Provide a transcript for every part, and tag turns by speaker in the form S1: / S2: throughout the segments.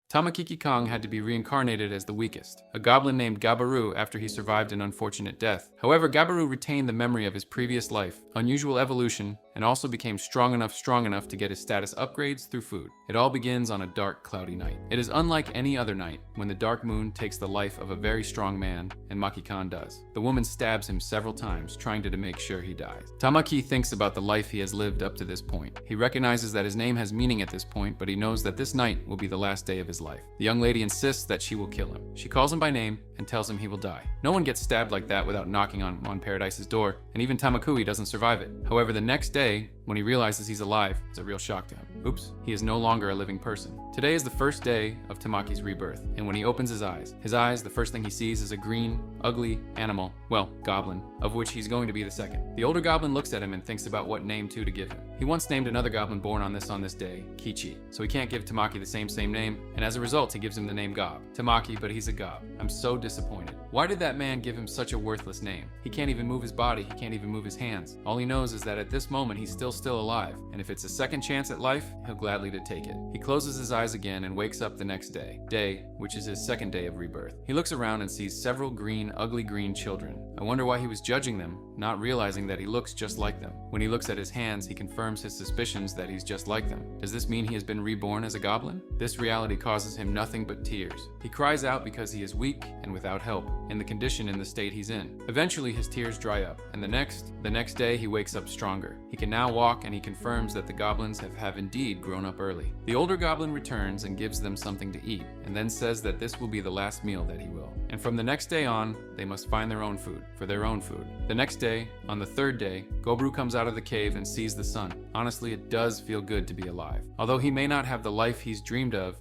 S1: Tamakiki Kong had to be reincarnated as the weakest, a goblin named Gabaru after he survived an unfortunate death. However, Gabaru retained the memory of his previous life, unusual evolution, and also became strong enough to get his status upgrades through food. It all begins on a dark, cloudy night. It is unlike any other night, when the dark moon takes the life of a very strong man, and Maki-kan does. The woman stabs him several times, trying to make sure he dies. Tamaki thinks about the life he has lived up to this point. He recognizes that his name has meaning at this point, but he knows that this night will be the last day of his life. The young lady insists that she will kill him. She calls him by name and tells him he will die. No one gets stabbed like that without knocking on Paradise's door, and even Tamakui doesn't survive it. However, the next day, when he realizes he's alive, it's a real shock to him. Oops, he is no longer a living person. Today is the first day of Tamaki's rebirth, and when he opens his eyes, the first thing he sees is a green, ugly animal, well, goblin, of which he's going to be the second. The older goblin looks at him and thinks about what name to give him. He once named another goblin born on this day, Kichi, so he can't give Tamaki the same name, and as a result, he gives him the name Gob. Tamaki, but he's a Gob. I'm so disappointed. Why did that man give him such a worthless name? He can't even move his body, he can't even move his hands. All he knows is that at this moment he's still alive, and if it's a second chance at life, he'll gladly take it. He closes his eyes again and wakes up the next day, which is his second day of rebirth. He looks around and sees several green, ugly green children. I wonder why he was judging them, not realizing that he looks just like them. When he looks at his hands, he confirms his suspicions that he's just like them. Does this mean he has been reborn as a goblin? This reality causes him nothing but tears. He cries out because he is weak and without help, in the condition in the state he's in. Eventually his tears dry up, and the next day he wakes up stronger. He can now walk, and he confirms that the goblins have indeed grown up early. The older goblin returns and gives them something to eat, and then says that this will be the last meal that he will. And from the next day on, they must find their own food, for their own food. The next day, on the third day, Gobru comes out of the cave and sees the sun. Honestly, it does feel good to be alive. Although he may not have the life he's dreamed of,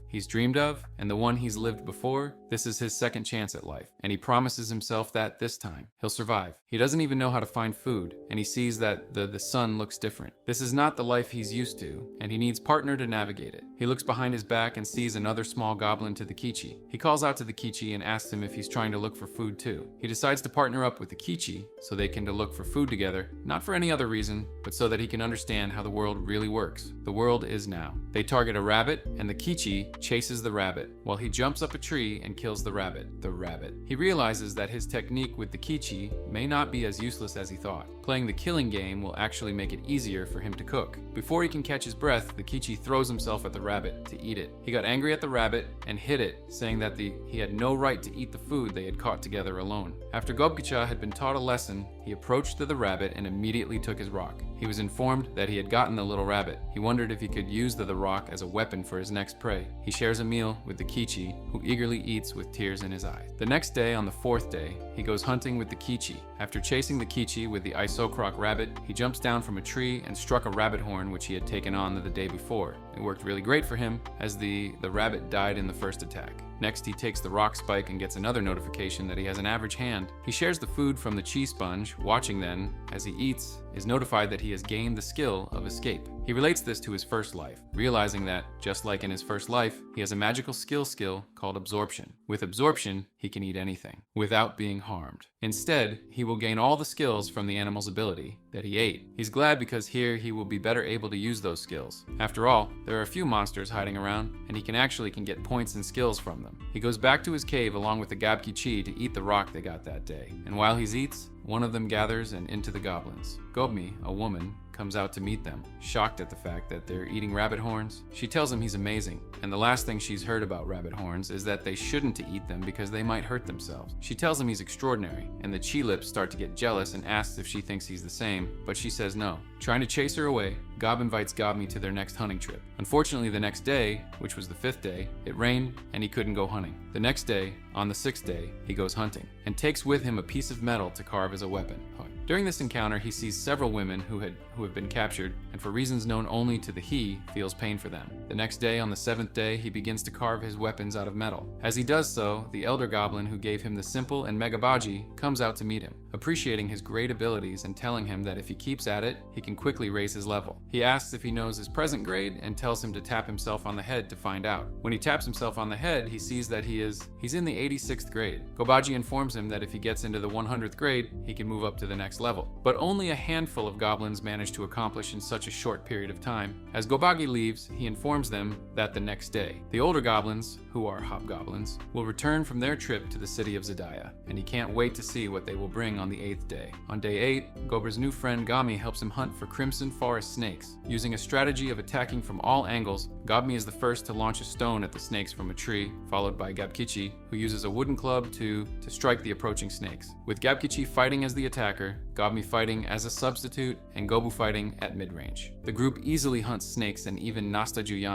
S1: and the one he's lived before, this is his second chance at life, and he promises himself that this time, he'll survive. He doesn't even know how to find food, and he sees that the sun looks different. This is not the life he's used to, and he needs partner to navigate it. He looks behind his back and sees another small goblin to the Kichi. He calls out to the Kichi and asks him if he's trying to look for food too. He decides to partner up with the Kichi so they can look for food together, not for any other reason, but so that he can understand how the world really works. The world is now. They target a rabbit, and the Kichi chases the rabbit, while he jumps up a tree and kills the rabbit. He realizes that his technique with the Kichi may not be as useless as he thought. Playing the killing game will actually make it easier for him to cook. Before he can catch his breath, the Kichi throws himself at the rabbit to eat it. He got angry at the rabbit and hit it, saying that he had no right to eat the food they had caught together alone. After Gobgicha had been taught a lesson, he approached the rabbit and immediately took his rock. He was informed that he had gotten the little rabbit. He wondered if he could use the rock as a weapon for his next prey. He shares a meal with the Kichi, who eagerly eats with tears in his eyes. The next day, on the fourth day, he goes hunting with the Kichi. After chasing the Kichi with the Isokrach rabbit, he jumps down from a tree and struck a rabbit horn which he had taken on the day before. It worked really great for him, as the rabbit died in the first attack. Next, he takes the rock spike and gets another notification that he has an average hand. He shares the food from the chi sponge, watching then, as he eats, is notified that he has gained the skill of escape. He relates this to his first life, realizing that, just like in his first life, he has a magical skill called absorption. With absorption, he can eat anything, without being harmed. Instead, he will gain all the skills from the animal's ability that he ate. He's glad because here he will be better able to use those skills. After all, there are a few monsters hiding around, and he can get points and skills from them. He goes back to his cave along with the Gabkichi to eat the rock they got that day. And while he eats, one of them gathers and into the goblins. Gobmi, a woman, comes out to meet them, shocked at the fact that they're eating rabbit horns. She tells him he's amazing, and the last thing she's heard about rabbit horns is that they shouldn't eat them because they might hurt themselves. She tells him he's extraordinary, and the Chi Lips start to get jealous and asks if she thinks he's the same, but she says no. Trying to chase her away, Gob invites Gobmi to their next hunting trip. Unfortunately, the next day, which was the fifth day, it rained and he couldn't go hunting. The next day, on the sixth day, he goes hunting and takes with him a piece of metal to carve as a weapon. During this encounter, he sees several women who have been captured, and for reasons known only to the he, feels pain for them. The next day, on the seventh day, he begins to carve his weapons out of metal. As he does so, the elder goblin who gave him the simple and megabaji comes out to meet him, appreciating his great abilities and telling him that if he keeps at it, he can quickly raise his level. He asks if he knows his present grade and tells him to tap himself on the head to find out. When he taps himself on the head, he sees that he's in the 86th grade. Gobaji informs him that if he gets into the 100th grade, he can move up to the next level. But only a handful of goblins manage to accomplish in such a short period of time. As Gobagi leaves, he informs informs them that the next day, the older goblins, who are hobgoblins, will return from their trip to the city of Zedaya, and he can't wait to see what they will bring on the 8th day. On day 8, Gobra's new friend Gami helps him hunt for crimson forest snakes. Using a strategy of attacking from all angles, Gami is the first to launch a stone at the snakes from a tree, followed by Gabkichi, who uses a wooden club to strike the approaching snakes. With Gabkichi fighting as the attacker, Gami fighting as a substitute, and Gobu fighting at mid-range. The group easily hunts snakes and even Nastaju.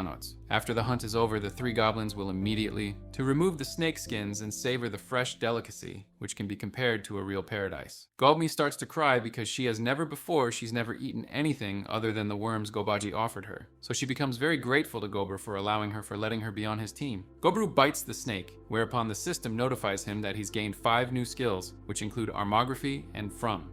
S1: After the hunt is over, the 3 goblins will immediately to remove the snake skins and savor the fresh delicacy, which can be compared to a real paradise. Golmi starts to cry because she's never eaten anything other than the worms Gobaji offered her. So she becomes very grateful to Gobru for letting her be on his team. Gobru bites the snake, whereupon the system notifies him that he's gained 5 new skills, which include armography and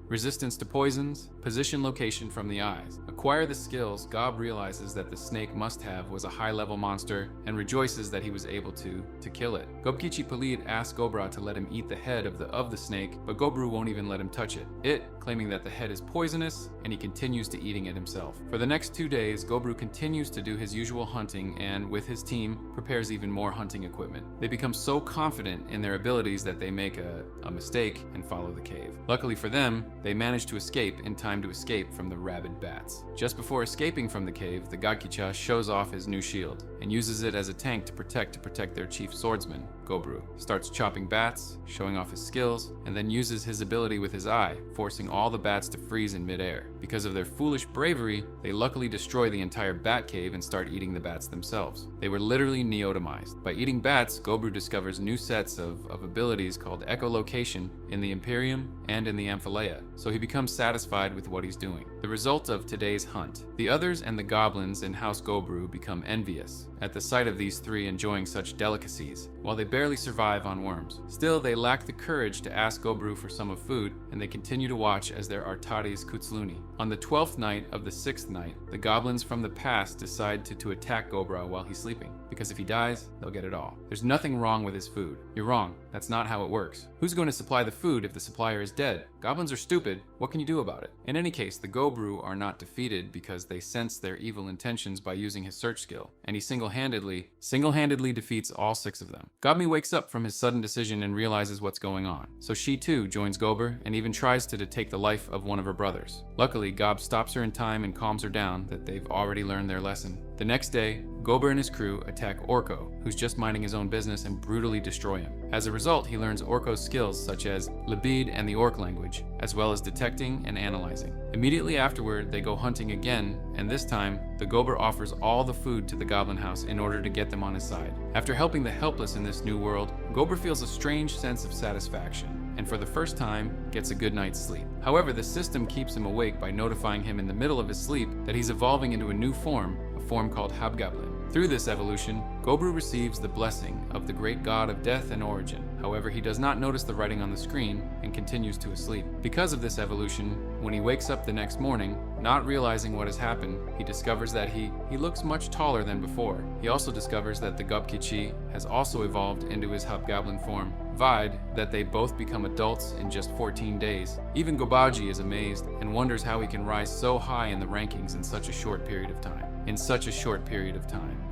S1: resistance to poisons, position location from the eyes. Acquire the skills, Gob realizes that the snake must have was a high-level monster and rejoices that he was able to kill it. Gobkichi Palid asks Gobra to let him eat the head of the snake, but Gobru won't even let him touch it, claiming that the head is poisonous, and he continues to eating it himself. For the next 2 days, Gobru continues to do his usual hunting and, with his team, prepares even more hunting equipment. They become so confident in their abilities that they make a mistake and follow the cave. Luckily for them, they manage to escape in time to escape from the rabid bats. Just before escaping from the cave, the Gagkicha shows off his new shield and uses it as a tank to protect their chief swordsman, Gobru. Starts chopping bats, showing off his skills, and then uses his ability with his eye, forcing all the bats to freeze in midair. Because of their foolish bravery, they luckily destroy the entire bat cave and start eating the bats themselves. They were literally neotomized. By eating bats, Gobru discovers new sets of abilities called echolocation in the Imperium and in the Amphileia, so he becomes satisfied with what he's doing. The result of today's hunt. The others and the goblins in House Gobru become envious at the sight of these 3 enjoying such delicacies, while they barely survive on worms. Still, they lack the courage to ask Gobru for some of food, and they continue to watch as their Artaris Kutsluni. On the 12th night of the 6th night, the goblins from the past decide to attack Gobra while he's sleeping, because if he dies, they'll get it all. There's nothing wrong with his food. You're wrong. That's not how it works. Who's going to supply the food if the supplier is dead? Goblins are stupid. What can you do about it? In any case, the Gobru are not defeated because they sense their evil intentions by using his search skill, and he single-handedly defeats all 6 of them. Gobmi wakes up from his sudden decision and realizes what's going on. So she too joins Gober and even tries to take the life of one of her brothers. Luckily, Gob stops her in time and calms her down that they've already learned their lesson. The next day, Gober and his crew attack Orko, who's just minding his own business, and brutally destroy him. As a result, he learns Orko's skills such as Libid and the Orc language, as well as detecting and analyzing. Immediately afterward, they go hunting again, and this time, the Gober offers all the food to the Goblin House in order to get them on his side. After helping the helpless in this new world, Gober feels a strange sense of satisfaction, and for the first time, gets a good night's sleep. However, the system keeps him awake by notifying him in the middle of his sleep that he's evolving into a new form, a form called Hobgoblin. Through this evolution, Gobru receives the blessing of the great god of death and origin. However, he does not notice the writing on the screen and continues to sleep. Because of this evolution, when he wakes up the next morning, not realizing what has happened, he discovers that he looks much taller than before. He also discovers that the Gobkichi has also evolved into his Hobgoblin form, Vide, that they both become adults in just 14 days. Even Gobaji is amazed and wonders how he can rise so high in the rankings in such a short period of time.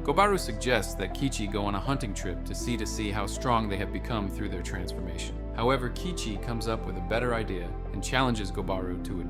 S1: Gobaru suggests that Kichi go on a hunting trip to see how strong they have become through their transformation. However, Kichi comes up with a better idea and challenges Gobaru to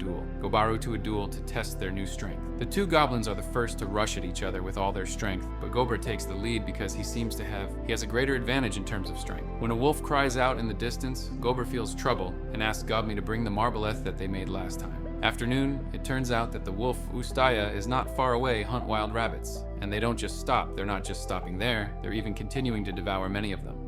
S1: a duel to test their new strength. The 2 goblins are the first to rush at each other with all their strength, but Gober takes the lead because he has a greater advantage in terms of strength. When a wolf cries out in the distance, Gober feels trouble and asks Gobmi to bring the marboleth that they made last time. Afternoon, it turns out that the wolf Ustaya is not far away hunt wild rabbits, and they don't just stop. They're not just stopping there, they're even continuing to devour many of them.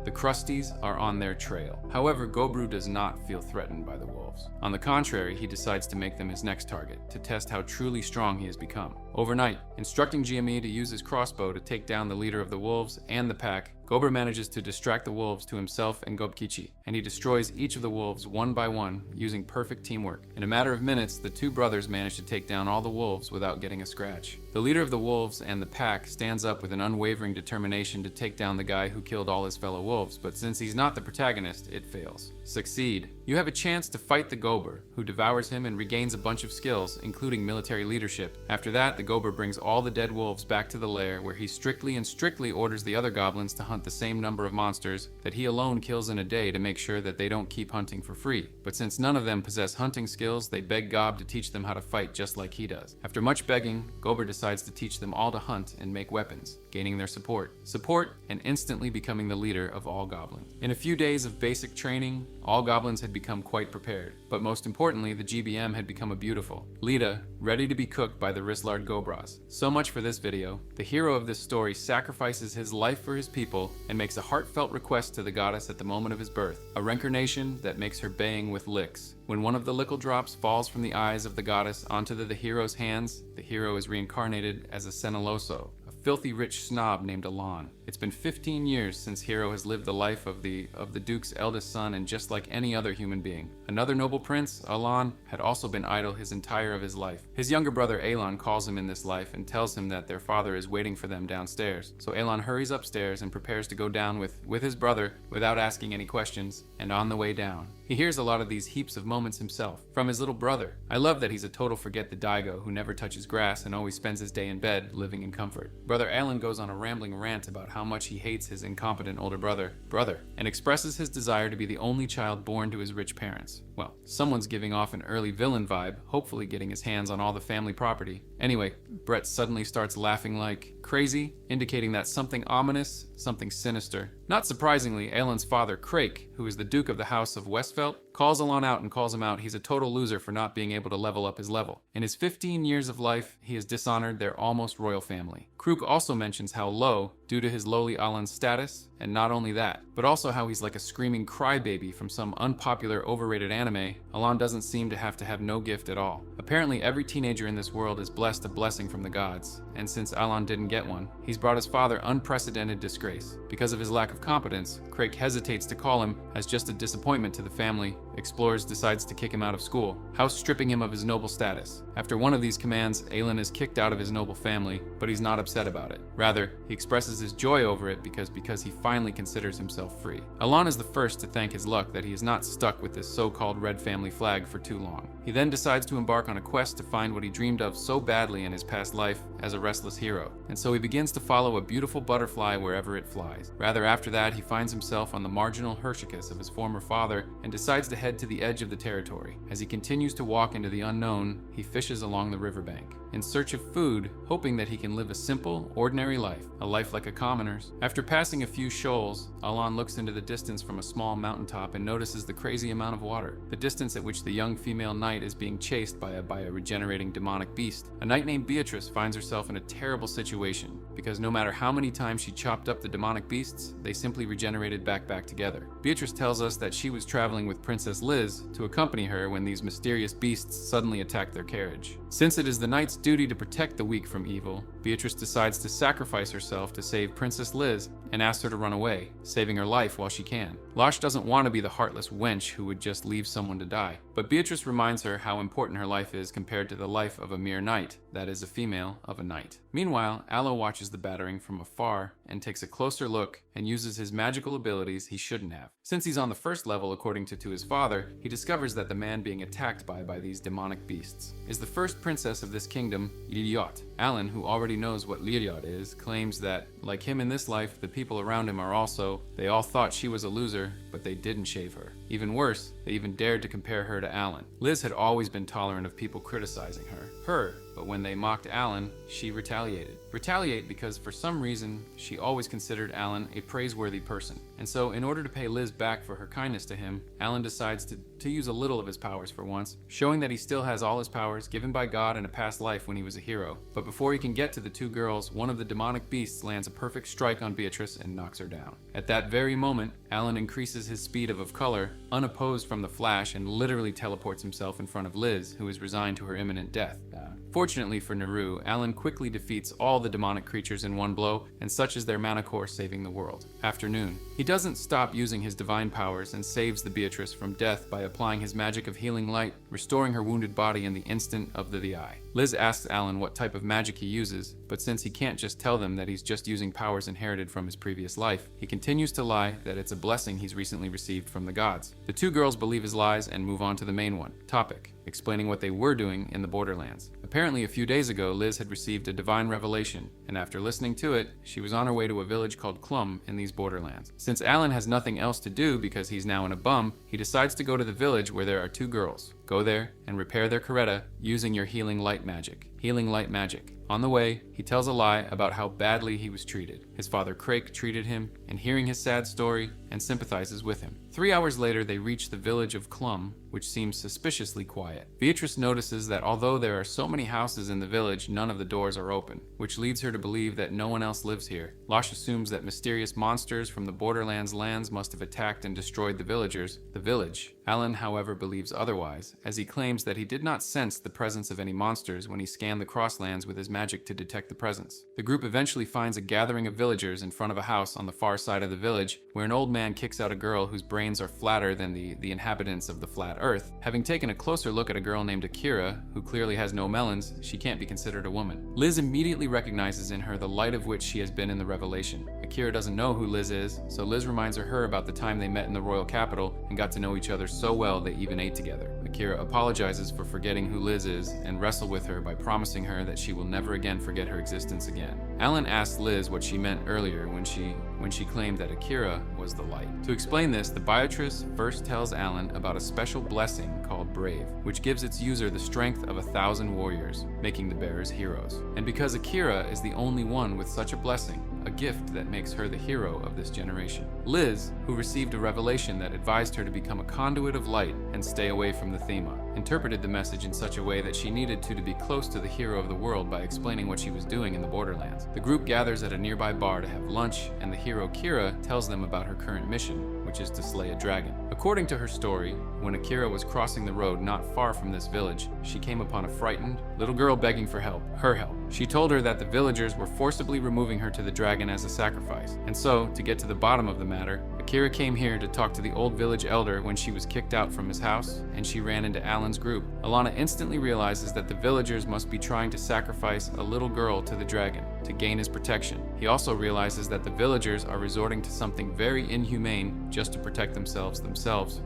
S1: The Crusties are on their trail. However, Gobru does not feel threatened by the wolves. On the contrary, he decides to make them his next target, to test how truly strong he has become. Overnight, instructing GME to use his crossbow to take down the leader of the wolves and the pack, Gober manages to distract the wolves to himself and Gobkichi, and he destroys each of the wolves one by one using perfect teamwork. In a matter of minutes, the 2 brothers manage to take down all the wolves without getting a scratch. The leader of the wolves and the pack stands up with an unwavering determination to take down the guy who killed all his fellow wolves, but since he's not the protagonist, it fails. Succeed. You have a chance to fight the Gober, who devours him and regains a bunch of skills, including military leadership. After that, the Gober brings all the dead wolves back to the lair, where he strictly orders the other goblins to hunt the same number of monsters that he alone kills in a day to make sure that they don't keep hunting for free. But since none of them possess hunting skills, they beg Gob to teach them how to fight just like he does. After much begging, Gober decides to teach them all to hunt and make weapons, gaining their support, and instantly becoming the leader of all goblins. In a few days of basic training, all goblins had become quite prepared, but most importantly, the GBM had become a beautiful Lita, ready to be cooked by the Rislard Gobras. So much for this video. The hero of this story sacrifices his life for his people and makes a heartfelt request to the goddess at the moment of his birth, a reincarnation that makes her baying with licks. When one of the lickle drops falls from the eyes of the goddess onto the hero's hands, the hero is reincarnated as a Seneloso, filthy rich snob named Alon. It's been 15 years since Hero has lived the life of the Duke's eldest son, and just like any other human being. Another noble prince, Alon, had also been idle his entire of his life. His younger brother Alon calls him in this life and tells him that their father is waiting for them downstairs. So Alon hurries upstairs and prepares to go down with his brother without asking any questions, and on the way down, he hears a lot of these heaps of moments himself, from his little brother. I love that he's a total forget the Daigo who never touches grass and always spends his day in bed, living in comfort. Brother Alan goes on a rambling rant about how much he hates his incompetent older brother, and expresses his desire to be the only child born to his rich parents. Well, someone's giving off an early villain vibe, hopefully getting his hands on all the family property. Anyway, Brett suddenly starts laughing like crazy, indicating that something ominous, something sinister. Not surprisingly, Alan's father, Crake, who is the Duke of the House of Westfelt, calls Alon out and calls him out he's a total loser for not being able to level up his level. In his 15 years of life, he has dishonored their almost royal family. Krook also mentions how low, due to his lowly Alan's status, and not only that, but also how he's like a screaming crybaby from some unpopular, overrated anime. Alon doesn't seem to have no gift at all. Apparently, every teenager in this world is blessed a blessing from the gods, and since Alon didn't get one, he's brought his father unprecedented disgrace. Because of his lack of competence, Crake hesitates to call him as just a disappointment to the family. Explores decides to kick him out of school, house stripping him of his noble status. After one of these commands, Alan is kicked out of his noble family, but he's not upset about it. Rather, he expresses his joy over it because he finally considers himself free. Alon is the first to thank his luck that he is not stuck with this so-called red family flag for too long. He then decides to embark on a quest to find what he dreamed of so badly in his past life as a restless hero, and so he begins to follow a beautiful butterfly wherever it flies. Rather, after that, he finds himself on the marginal Hershicus of his former father and decides to head to the edge of the territory. As he continues to walk into the unknown, he fishes along the riverbank, in search of food, hoping that he can live a simple, ordinary life, a life like a commoner's. After passing a few shoals, Alon looks into the distance from a small mountaintop and notices the crazy amount of water, the distance at which the young female knight is being chased by a regenerating demonic beast. A knight named Beatrice finds herself in a terrible situation, because no matter how many times she chopped up the demonic beasts, they simply regenerated back together. Beatrice tells us that she was traveling with Princess Liz to accompany her when these mysterious beasts suddenly attacked their carriage. Since it is the knight's duty to protect the weak from evil, Beatrice decides to sacrifice herself to save Princess Liz and asks her to run away, saving her life while she can. Losh doesn't want to be the heartless wench who would just leave someone to die, but Beatrice reminds her how important her life is compared to the life of a mere knight, that is, a female of a knight. Meanwhile, Aloe watches the battering from afar and takes a closer look and uses his magical abilities he shouldn't have. Since he's on the first level according to his father, he discovers that the man being attacked by these demonic beasts is the first princess of this kingdom, Liliot. Alan, who already knows what Liliot is, claims that, like him in this life, the people around him are also, they all thought she was a loser, but they didn't shave her. Even worse, they even dared to compare her to Alan. Liz had always been tolerant of people criticizing her, but when they mocked Alan, she retaliated. Retaliate because for some reason, she always considered Alan a praiseworthy person. And so in order to pay Liz back for her kindness to him, Alan decides to use a little of his powers for once, showing that he still has all his powers given by God in a past life when he was a hero. But before he can get to the two girls, one of the demonic beasts lands a perfect strike on Beatrice and knocks her down. At that very moment, Alan increases his speed of color, unopposed from the flash, and literally teleports himself in front of Liz, who is resigned to her imminent death. Fortunately for Naru, Alan quickly defeats all the demonic creatures in one blow, and such is their mana core saving the world. Afternoon. He doesn't stop using his divine powers and saves the Beatrice from death by applying his magic of healing light, restoring her wounded body in the instant of the eye. Liz asks Alan what type of magic he uses, but since he can't just tell them that he's just using powers inherited from his previous life, he continues to lie that it's a blessing he's recently received from the gods. The two girls believe his lies and move on to the main one, topic, explaining what they were doing in the Borderlands. Apparently, a few days ago, Liz had received a divine revelation, and after listening to it, she was on her way to a village called Clum in these Borderlands. Since Alan has nothing else to do because he's now in a bum, he decides to go to the village where there are two girls. Go there and repair their Coretta using your healing light magic. Healing light magic. On the way, he tells a lie about how badly he was treated. His father Crake treated him, and hearing his sad story, and sympathizes with him. 3 hours later, they reach the village of Clum, which seems suspiciously quiet. Beatrice notices that although there are so many houses in the village, none of the doors are open, which leads her to believe that no one else lives here. Losh assumes that mysterious monsters from the Borderlands lands must have attacked and destroyed the villagers, the village. Alan, however, believes otherwise, as he claims that he did not sense the presence of any monsters when he scanned the crosslands with his magic to detect the presence. The group eventually finds a gathering of villagers in front of a house on the far side of the village, where an old man kicks out a girl whose brains are flatter than the inhabitants of the flat earth. Having taken a closer look at a girl named Akira, who clearly has no melons, she can't be considered a woman. Liz immediately recognizes in her the light of which she has been in the revelation. Akira doesn't know who Liz is, so Liz reminds her about the time they met in the royal capital and got to know each other so well they even ate together. Akira apologizes for forgetting who Liz is and wrestles with her by promising her that she will never again forget her existence again. Alan asks Liz what she meant earlier when she claimed that Akira was the light. To explain this, the Beatrice first tells Alan about a special blessing called Brave, which gives its user the strength of 1,000 warriors, making the bearers heroes. And because Akira is the only one with such a blessing, a gift that makes her the hero of this generation. Liz, who received a revelation that advised her to become a conduit of light and stay away from the Thema, interpreted the message in such a way that she needed to be close to the hero of the world by explaining what she was doing in the Borderlands. The group gathers at a nearby bar to have lunch, and the hero Kira tells them about her current mission, which is to slay a dragon. According to her story, when Akira was crossing the road not far from this village, she came upon a frightened little girl begging for help, her help. She told her that the villagers were forcibly removing her to the dragon as a sacrifice. And so, to get to the bottom of the matter, Akira came here to talk to the old village elder when she was kicked out from his house, and she ran into Alan's group. Alana instantly realizes that the villagers must be trying to sacrifice a little girl to the dragon to gain his protection. He also realizes that the villagers are resorting to something very inhumane just to protect themselves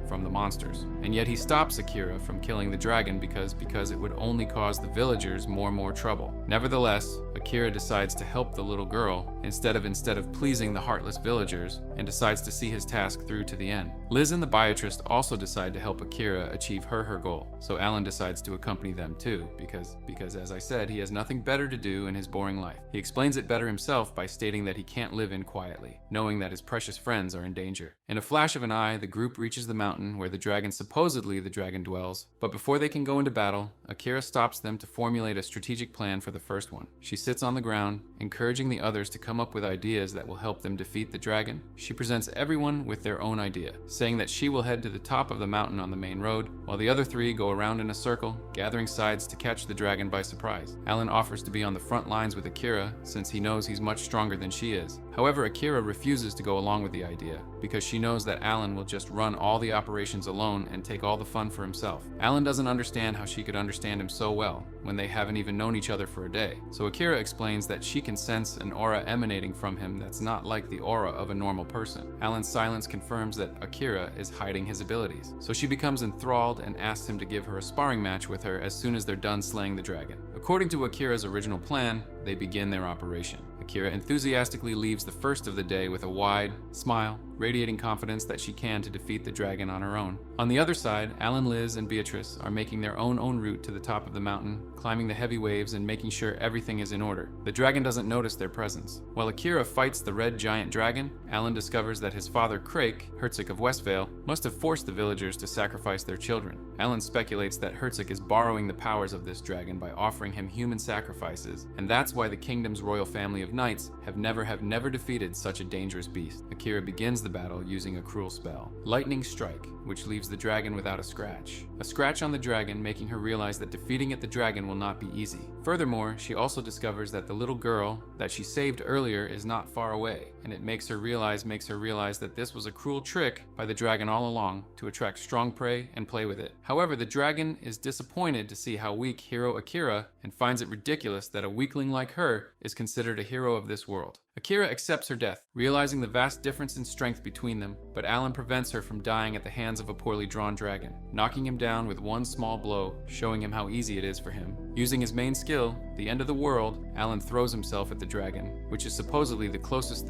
S1: from the monsters. And yet he stops Akira from killing the dragon because it would only cause the villagers more trouble. Nevertheless, Akira decides to help the little girl instead of pleasing the heartless villagers, and decides to see his task through to the end. Liz and the Beatrice also decide to help Akira achieve her goal, so Alan decides to accompany them too, because as I said, he has nothing better to do in his boring life. He explains it better himself by stating that he can't live in quietly, knowing that his precious friends are in danger. In a flash of an eye, the group reaches the mountain where supposedly the dragon dwells, but before they can go into battle, Akira stops them to formulate a strategic plan for the first one. She sits on the ground, encouraging the others to come up with ideas that will help them defeat the dragon. She presents everyone with their own idea, saying that she will head to the top of the mountain on the main road, while the other three go around in a circle, gathering sides to catch the dragon by surprise. Alan offers to be on the front lines with Akira, since he knows he's much stronger than she is. However, Akira refuses to go along with the idea, because she knows that Alan will just run all the operations alone and take all the fun for himself. Alan doesn't understand how she could understand him so well, when they haven't even known each other for a day. So Akira explains that she can sense an aura emanating from him that's not like the aura of a normal person. Alan's silence confirms that Akira is hiding his abilities. So she becomes enthralled and asks him to give her a sparring match with her as soon as they're done slaying the dragon. According to Akira's original plan, they begin their operation. Akira enthusiastically leaves the first of the day with a wide smile, radiating confidence that she can to defeat the dragon on her own. On the other side, Alan, Liz, and Beatrice are making their own route to the top of the mountain, climbing the heavy waves and making sure everything is in order. The dragon doesn't notice their presence. While Akira fights the red giant dragon, Alan discovers that his father Crake, Herzog of Westvale, must have forced the villagers to sacrifice their children. Alan speculates that Herzog is borrowing the powers of this dragon by offering him human sacrifices, and that's why the kingdom's royal family of knights have never defeated such a dangerous beast. Akira begins the battle using a cruel spell, Lightning Strike, which leaves the dragon without a scratch. A scratch on the dragon making her realize that defeating the dragon will not be easy. Furthermore, she also discovers that the little girl that she saved earlier is not far away, and it makes her realize that this was a cruel trick by the dragon all along to attract strong prey and play with it. However, the dragon is disappointed to see how weak hero Akira and finds it ridiculous that a weakling like her is considered a hero of this world. Akira accepts her death, realizing the vast difference in strength between them, but Alan prevents her from dying at the hands of a poorly drawn dragon, knocking him down with one small blow, showing him how easy it is for him. Using his main skill, the end of the world, Alan throws himself at the dragon, which is supposedly the closest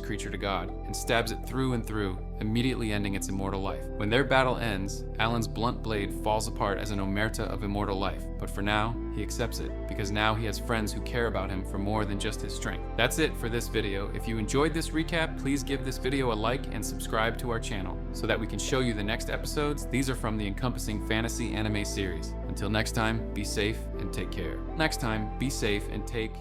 S1: creature to God, and stabs it through and through, immediately ending its immortal life. When their battle ends, Alan's blunt blade falls apart as an omerta of immortal life, but for now, he accepts it, because now he has friends who care about him for more than just his strength. That's it for this video. If you enjoyed this recap, please give this video a like and subscribe to our channel, so that we can show you the next episodes. These are from the encompassing fantasy anime series. Until next time, be safe and take care. Next time, be safe and take